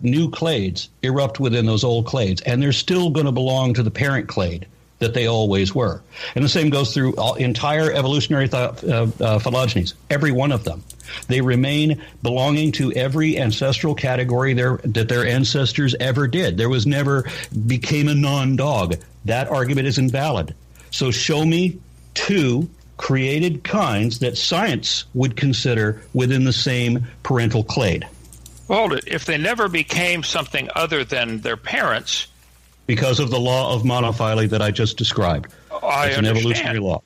new clades erupt within those old clades, and they're still going to belong to the parent clade that they always were. And the same goes through entire evolutionary phylogenies, every one of them. They remain belonging to every ancestral category that their ancestors ever did. There was never became a non-dog. That argument is invalid. So show me two created kinds that science would consider within the same parental clade. Hold it. If they never became something other than their parents... Because of the law of monophily that I just described. It's an evolutionary law.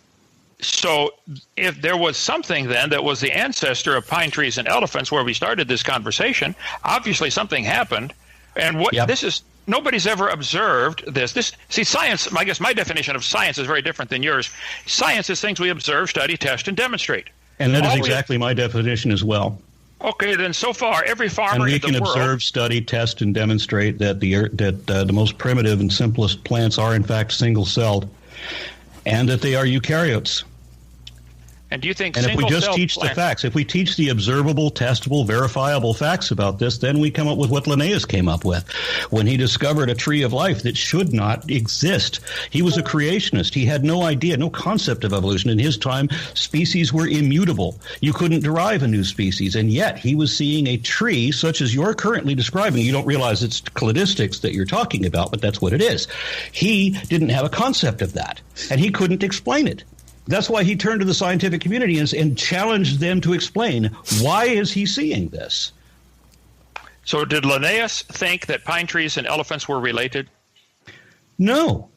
So if there was something then that was the ancestor of pine trees and elephants where we started this conversation, obviously something happened. And what this is, nobody's ever observed this. See, science, I guess my definition of science is very different than yours. Science is things we observe, study, test, and demonstrate. And that is exactly my definition as well. Okay, then so far, every farmer in the world... And we can observe, study, test, and demonstrate that the most primitive and simplest plants are, in fact, single-celled, and that they are eukaryotes. And do you think if we just teach the facts, if we teach the observable, testable, verifiable facts about this, then we come up with what Linnaeus came up with when he discovered a tree of life that should not exist. He was a creationist. He had no idea, no concept of evolution. In his time, species were immutable. You couldn't derive a new species, and yet he was seeing a tree such as you're currently describing. You don't realize it's cladistics that you're talking about, but that's what it is. He didn't have a concept of that, and he couldn't explain it. That's why he turned to the scientific community and challenged them to explain why is he seeing this. So did Linnaeus think that pine trees and elephants were related? No.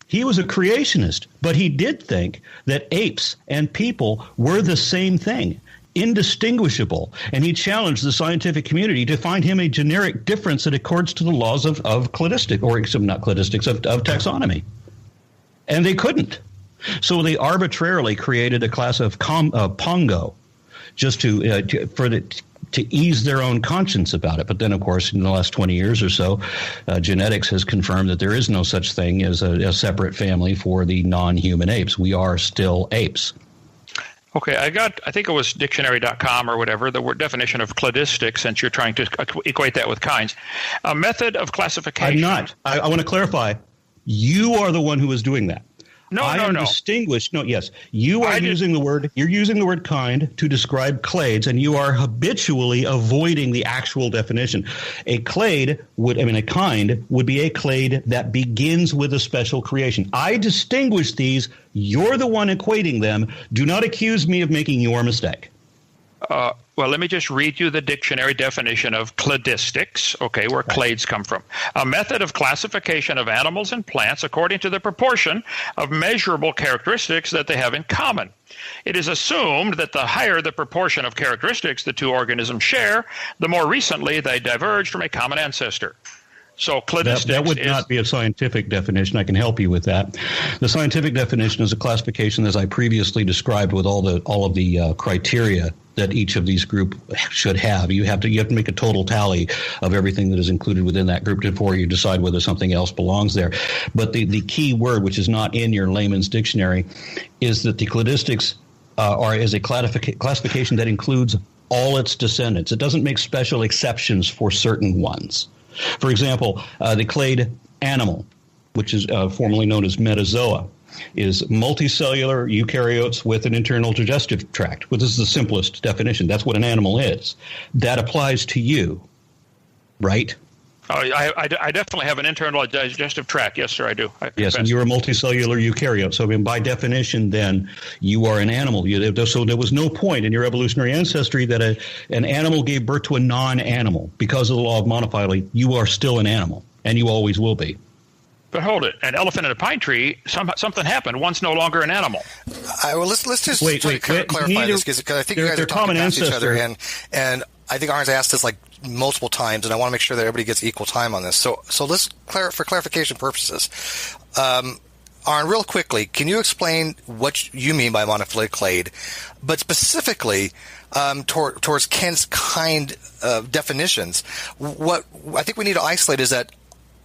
He was a creationist, but he did think that apes and people were the same thing, indistinguishable, and he challenged the scientific community to find him a generic difference that accords to the laws of cladistics, or not cladistics, of taxonomy. And they couldn't. So they arbitrarily created a class of Pongo just to ease their own conscience about it. But then, of course, in the last 20 years or so, genetics has confirmed that there is no such thing as a separate family for the non-human apes. We are still apes. Okay, I think it was dictionary.com or whatever, the word definition of cladistics, since you're trying to equate that with kinds. A method of classification. I'm not. I want to clarify. You are the one who is doing that. No. Distinguished. No, yes. You are using the word. You're using the word kind to describe clades, and you are habitually avoiding the actual definition. A kind would be a clade that begins with a special creation. I distinguish these. You're the one equating them. Do not accuse me of making your mistake. Well, let me just read you the dictionary definition of cladistics, okay, where clades come from. A method of classification of animals and plants according to the proportion of measurable characteristics that they have in common. It is assumed that the higher the proportion of characteristics the two organisms share, the more recently they diverge from a common ancestor. So cladistics that would not be a scientific definition. I can help you with that. The scientific definition is a classification, as I previously described, with all of the criteria that each of these groups should have. You have to make a total tally of everything that is included within that group before you decide whether something else belongs there. But the key word, which is not in your layman's dictionary, is that the cladistics is a classification that includes all its descendants. It doesn't make special exceptions for certain ones. For example, the clade animal, which is formerly known as metazoa, is multicellular eukaryotes with an internal digestive tract. Well, this is the simplest definition. That's what an animal is. That applies to you, right? I definitely have an internal digestive tract. Yes, sir, I do. Yes, and you're a multicellular eukaryote. So by definition, then, you are an animal. So there was no point in your evolutionary ancestry that an animal gave birth to a non-animal. Because of the law of monophily, you are still an animal, and you always will be. But hold it. An elephant in a pine tree, something happened. One's no longer an animal. Let's just clarify this, because I think you guys are talking past each other. And I think Aron's asked this like multiple times, and I want to make sure that everybody gets equal time on this. So let's for clarification purposes. Aron, real quickly, can you explain what you mean by monophyletic clade, but specifically towards Kent's kind definitions? What I think we need to isolate is that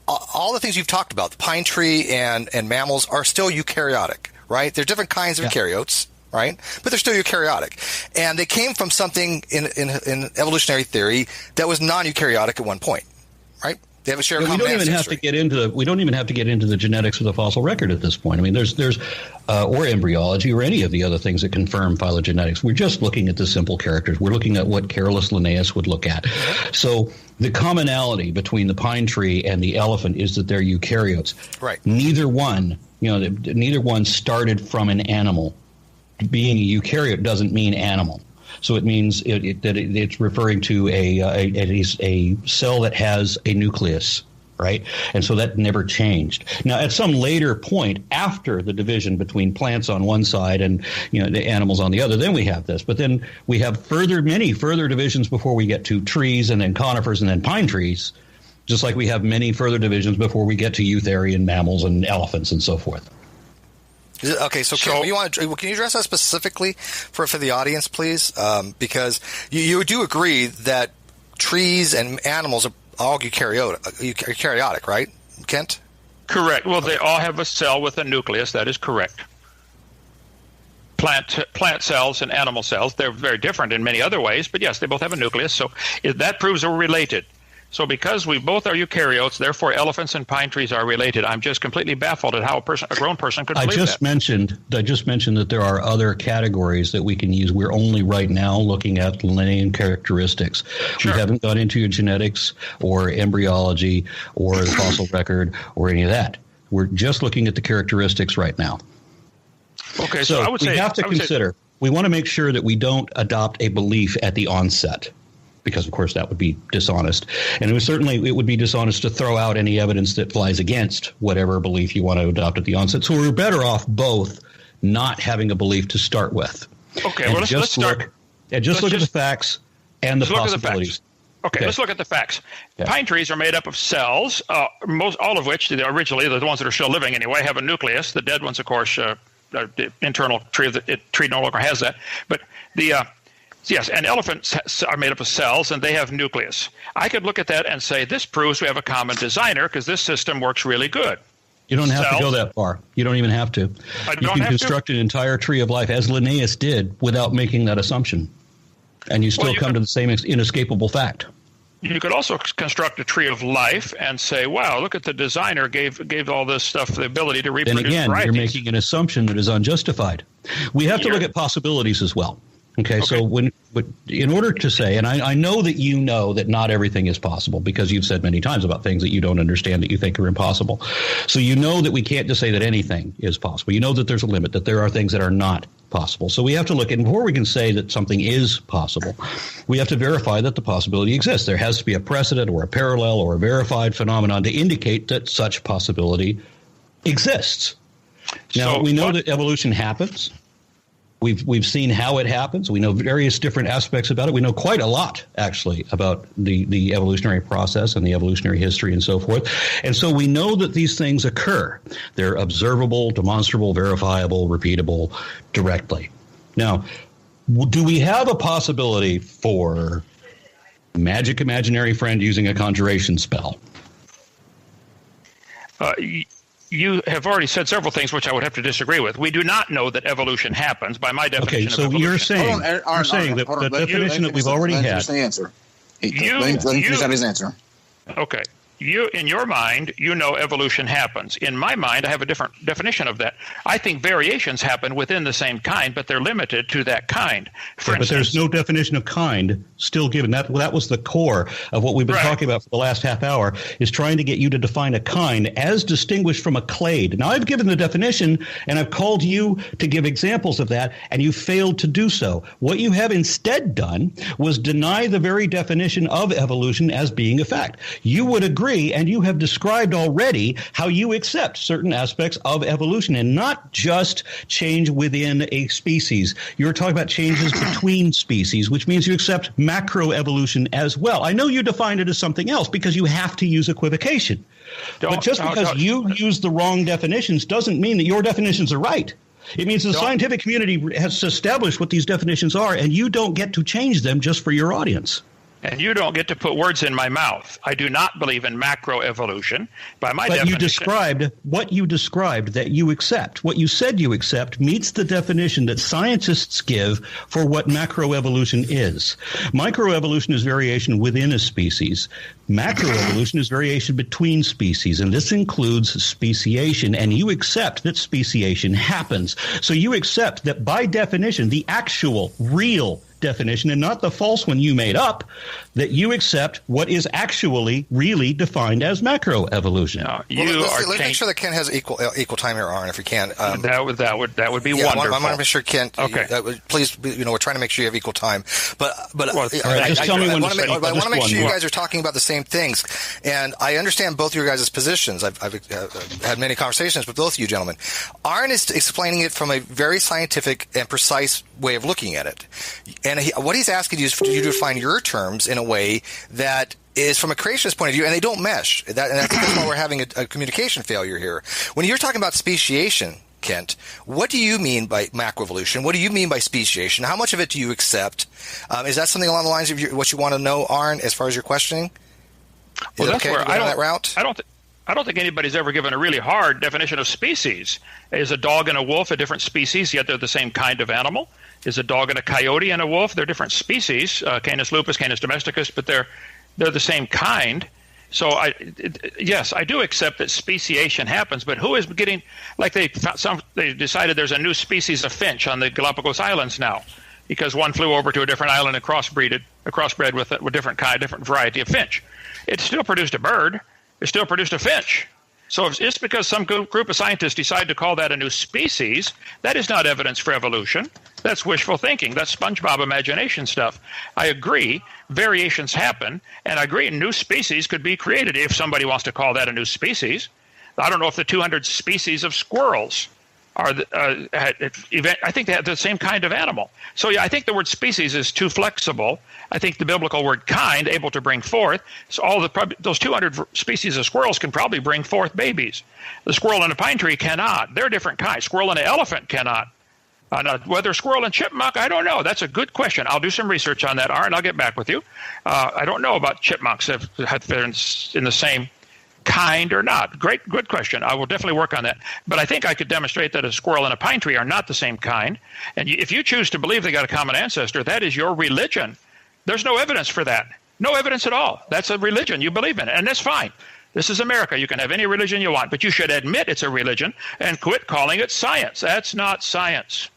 all the things you've talked about, the pine tree and mammals, are still eukaryotic, right? They're different kinds of eukaryotes, right? But they're still eukaryotic. And they came from something in evolutionary theory that was non-eukaryotic at one point, right? They have a shared common ancestry. We don't even have to get into the genetics of the fossil record at this point. I mean, there's or embryology or any of the other things that confirm phylogenetics. We're just looking at the simple characters. We're looking at what Carolus Linnaeus would look at. So the commonality between the pine tree and the elephant is that they're eukaryotes. Right. Neither one started from an animal. Being a eukaryote doesn't mean animal. So it means that it's referring to a cell that has a nucleus, right? And so that never changed. Now, at some later point after the division between plants on one side and the animals on the other, then we have this. But then we have many further divisions before we get to trees and then conifers and then pine trees, just like we have many further divisions before we get to eutherian mammals and elephants and so forth. Okay, so can you address that specifically for the audience, please? Because you do agree that trees and animals are all eukaryotic, right, Kent? Correct. Well, they all have a cell with a nucleus. That is correct. Plant cells and animal cells, they're very different in many other ways, but yes, they both have a nucleus. So that proves we're related. So because we both are eukaryotes, therefore elephants and pine trees are related. I'm just completely baffled at how a grown person could believe that. I just mentioned that there are other categories that we can use. We're only right now looking at Linnaean characteristics. Sure. We haven't got into genetics or embryology or the fossil record or any of that. We're just looking at the characteristics right now. Okay, so I would say we want to make sure that we don't adopt a belief at the onset, because, of course, that would be dishonest. And it would be dishonest to throw out any evidence that flies against whatever belief you want to adopt at the onset. So we're better off both not having a belief to start with. Okay, well, let's start. Look at the facts and the possibilities. Okay, let's look at the facts. Yeah. Pine trees are made up of cells, all of which, originally, the ones that are still living anyway, have a nucleus. The dead ones, of course, the internal tree no longer has that. But yes, and elephants are made up of cells, and they have nucleus. I could look at that and say, this proves we have a common designer because this system works really good. You don't have to go that far. You don't even have to. You can construct an entire tree of life, as Linnaeus did, without making that assumption. And you still come to the same inescapable fact. You could also construct a tree of life and say, wow, look at the designer gave all this stuff the ability to reproduce varieties. Then again, you're making an assumption that is unjustified. We have to look at possibilities as well. Okay, so in order to say, and I know that you know that not everything is possible because you've said many times about things that you don't understand that you think are impossible. So you know that we can't just say that anything is possible. You know that there's a limit, that there are things that are not possible. So we have to look, and before we can say that something is possible, we have to verify that the possibility exists. There has to be a precedent or a parallel or a verified phenomenon to indicate that such possibility exists. Now, we know that evolution happens. We've seen how it happens. We know various different aspects about it. We know quite a lot, actually, about the evolutionary process and the evolutionary history and so forth. And so we know that these things occur. They're observable, demonstrable, verifiable, repeatable directly. Now, do we have a possibility for magic imaginary friend using a conjuration spell? You have already said several things which I would have to disagree with. We do not know that evolution happens by my definition of evolution. You're saying that the definition that we've already had. Let him finish out his answer. Okay. In your mind, you know evolution happens. In my mind, I have a different definition of that. I think variations happen within the same kind, but they're limited to that kind. But there's no definition of kind still given. That was the core of what we've been talking about for the last half hour, is trying to get you to define a kind as distinguished from a clade. Now, I've given the definition, and I've called you to give examples of that, and you failed to do so. What you have instead done was deny the very definition of evolution as being a fact. You would agree, and you have described already how you accept certain aspects of evolution and not just change within a species. You're talking about changes between species, which means you accept macroevolution as well. I know you define it as something else because you have to use equivocation. But just because you use the wrong definitions doesn't mean that your definitions are right. It means the scientific community has established what these definitions are, and you don't get to change them just for your audience. And you don't get to put words in my mouth. I do not believe in macroevolution. By my definition. But what you described that you accept, what you said you accept, meets the definition that scientists give for what macroevolution is. Microevolution is variation within a species. Macroevolution is variation between species, and this includes speciation, and you accept that speciation happens. So you accept that by definition, the actual, real definition, and not the false one you made up, that you accept what is actually really defined as macroevolution. Let's make sure that Ken has equal time here, Aron, if we can. That would be wonderful. I want to make sure Ken. Okay. Please, we're trying to make sure you have equal time. But I want to make sure you guys are talking about the same things. And I understand both of your guys' positions. I've had many conversations with both of you gentlemen. Aron is explaining it from a very scientific and precise way of looking at it. And what he's asking you is for you to define your terms in a way that is from a creationist point of view, and they don't mesh. And I think that's why we're having a communication failure here. When you're talking about speciation, Kent, what do you mean by macroevolution? What do you mean by speciation? How much of it do you accept? Is that something along the lines of what you want to know, Aron, as far as your questioning? Well, that's where that route? I don't think anybody's ever given a really hard definition of species. Is a dog and a wolf a different species, yet they're the same kind of animal? Is a dog and a coyote and a wolf? They're different species, Canis lupus, Canis domesticus, but they're the same kind. So yes, I do accept that speciation happens, but who is getting, like they decided there's a new species of finch on the Galapagos Islands now, because one flew over to a different island and crossbred with a different variety of finch. It still produced a bird. It still produced a finch. So if it's because some group of scientists decide to call that a new species, that is not evidence for evolution. That's wishful thinking. That's SpongeBob imagination stuff. I agree, variations happen, and I agree new species could be created if somebody wants to call that a new species. I don't know if the 200 species of squirrels are I think they have the same kind of animal. So yeah, I think the word species is too flexible. I think the biblical word kind, able to bring forth, so those 200 species of squirrels can probably bring forth babies. The squirrel and a pine tree cannot. They're different kinds. Squirrel and an elephant cannot. Whether squirrel and chipmunk, I don't know. That's a good question. I'll do some research on that, Aron. I'll get back with you. I don't know about chipmunks if they're in the same kind or not. Good question. I will definitely work on that. But I think I could demonstrate that a squirrel and a pine tree are not the same kind. And if you choose to believe they got a common ancestor, that is your religion. There's no evidence for that. No evidence at all. That's a religion you believe in, and that's fine. This is America. You can have any religion you want, but you should admit it's a religion and quit calling it science. That's not science.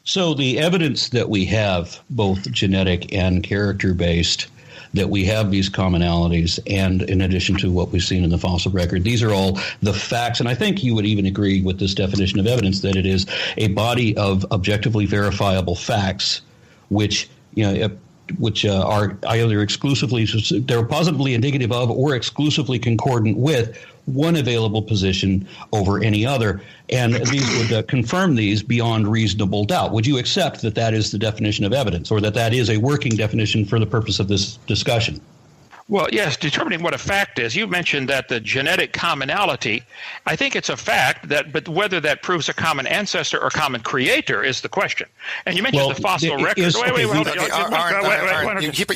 So the evidence that we have, both genetic and character-based, that we have these commonalities, and in addition to what we've seen in the fossil record, these are all the facts. And I think you would even agree with this definition of evidence that it is a body of objectively verifiable facts, which are either exclusively, they're positively indicative of or exclusively concordant with one available position over any other. And these would confirm these beyond reasonable doubt. Would you accept that that is the definition of evidence, or that that is a working definition for the purpose of this discussion? Well, yes, determining what a fact is. You mentioned that the genetic commonality, I think it's a fact, but whether that proves a common ancestor or common creator is the question. And you mentioned the fossil record.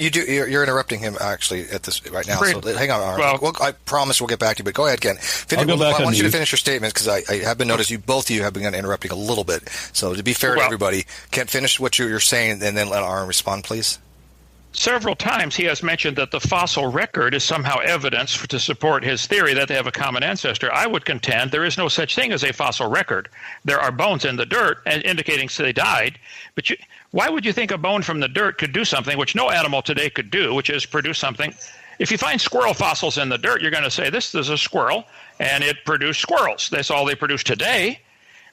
You're interrupting him actually at this right now. So hang on, Aron. Well, I promise we'll get back to you, but go ahead, Ken. I want you to finish your statements because I have been noticing both of you have been interrupting a little bit. So to be fair to everybody, Ken, finish what you're saying and then let Aron respond, please. Several times he has mentioned that the fossil record is somehow evidence to support his theory that they have a common ancestor. I would contend there is no such thing as a fossil record. There are bones in the dirt indicating they died, but why would you think a bone from the dirt could do something which no animal today could do, which is produce something? If you find squirrel fossils in the dirt, you're going to say this is a squirrel, and it produced squirrels. That's all they produce today.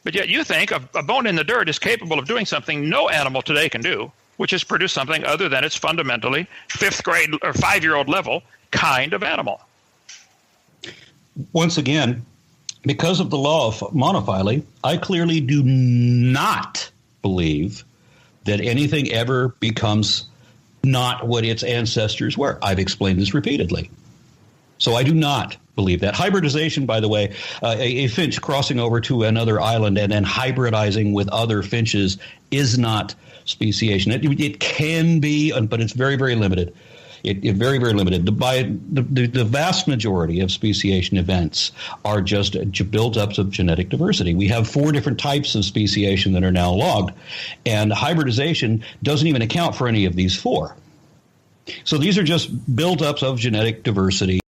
But yet you think a bone in the dirt is capable of doing something no animal today can do, which is produce something other than its fundamentally 5th grade or 5-year-old level kind of animal. Once again, because of the law of monophyly, I clearly do not believe that anything ever becomes not what its ancestors were. I've explained this repeatedly. So I do not believe that. Hybridization, by the way, a finch crossing over to another island and then hybridizing with other finches is not speciation. It can be, but it's very, very limited. It very, very limited. The vast majority of speciation events are just build-ups of genetic diversity. We have 4 different types of speciation that are now logged, and hybridization doesn't even account for any of these 4. So these are just build-ups of genetic diversity.